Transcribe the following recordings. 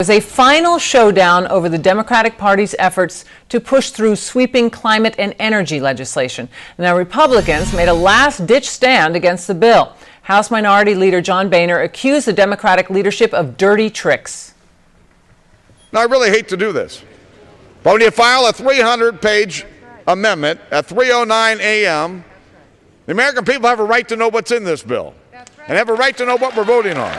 Was a final showdown over the Democratic Party's efforts to push through sweeping climate and energy legislation. Now, Republicans made a last-ditch stand against the bill. House Minority Leader John Boehner accused the Democratic leadership of dirty tricks. Now, I really hate to do this, but when you file a 300-page amendment at 3:09 a.m., the American people have a right to know what's in this bill, and have a right to know what we're voting on.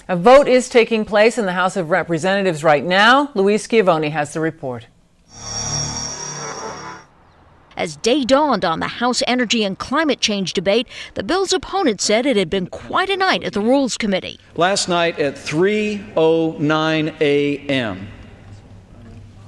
A vote is taking place in the House of Representatives right now. Louise Schiavone has the report. As day dawned on the House Energy and Climate Change debate, the bill's opponent said it had been quite a night at the Rules Committee. Last night at 3:09 a.m.,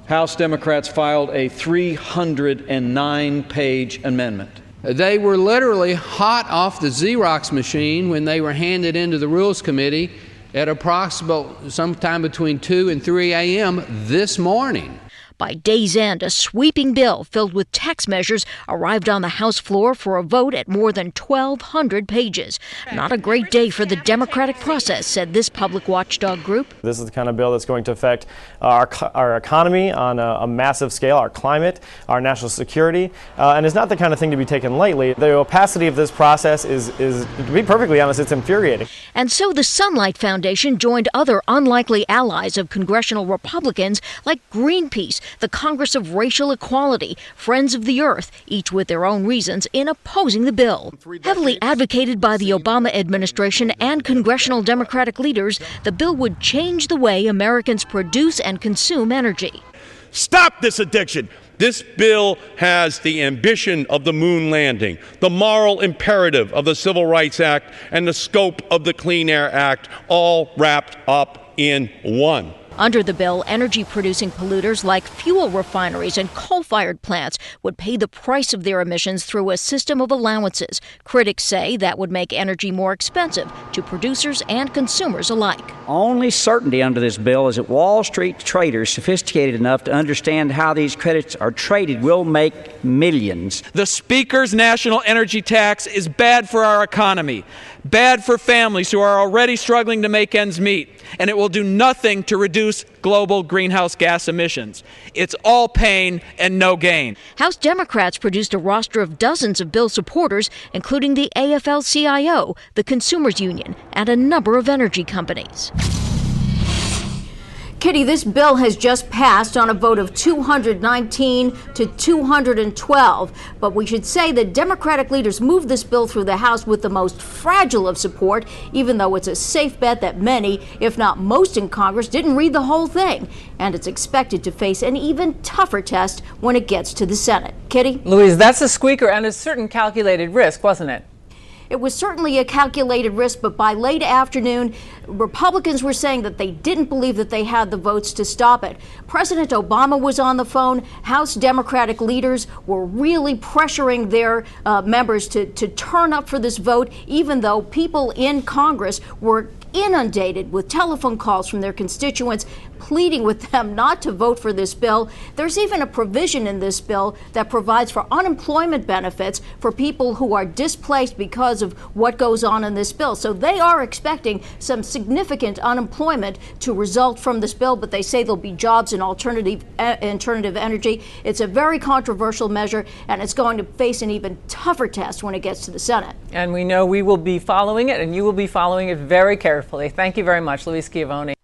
House Democrats filed a 309-page amendment. They were literally hot off the Xerox machine when they were handed into the Rules Committee at approximately sometime between 2 and 3 a.m. this morning. By day's end, a sweeping bill filled with tax measures arrived on the House floor for a vote at more than 1,200 pages. Not a great day for the democratic process, said this public watchdog group. This is the kind of bill that's going to affect our economy on a massive scale, our climate, our national security, and it's not the kind of thing to be taken lightly. The opacity of this process is, to be perfectly honest, it's infuriating. And so the Sunlight Foundation joined other unlikely allies of congressional Republicans like Greenpeace, the Congress of Racial Equality, Friends of the Earth, each with their own reasons in opposing the bill. Heavily advocated by the Obama administration and congressional Democratic leaders, the bill would change the way Americans produce and consume energy. Stop this addiction. This bill has the ambition of the moon landing, the moral imperative of the Civil Rights Act, and the scope of the Clean Air Act, all wrapped up in one. Under the bill, energy-producing polluters like fuel refineries and coal-fired plants would pay the price of their emissions through a system of allowances. Critics say that would make energy more expensive to producers and consumers alike. Only certainty under this bill is that Wall Street traders sophisticated enough to understand how these credits are traded will make millions. The Speaker's national energy tax is bad for our economy, bad for families who are already struggling to make ends meet, and it will do nothing to reduce global greenhouse gas emissions. It's all pain and no gain. House Democrats produced a roster of dozens of bill supporters, including the AFL-CIO, the Consumers Union, and a number of energy companies. Kitty, this bill has just passed on a vote of 219 to 212. But we should say that Democratic leaders moved this bill through the House with the most fragile of support, even though it's a safe bet that many, if not most in Congress, didn't read the whole thing. And it's expected to face an even tougher test when it gets to the Senate. Kitty? Louise, that's a squeaker and a certain calculated risk, wasn't it? It was certainly a calculated risk, but by late afternoon, Republicans were saying that they didn't believe that they had the votes to stop it. President Obama was on the phone. House Democratic leaders were really pressuring their members to turn up for this vote, even though people in Congress were inundated with telephone calls from their constituents pleading with them not to vote for this bill. There's even a provision in this bill that provides for unemployment benefits for people who are displaced because of what goes on in this bill. So they are expecting some significant unemployment to result from this bill, but they say there'll be jobs in alternative energy. It's a very controversial measure, and it's going to face an even tougher test when it gets to the Senate. And we know we will be following it, and you will be following it very carefully. Thank you very much, Louise Schiavone.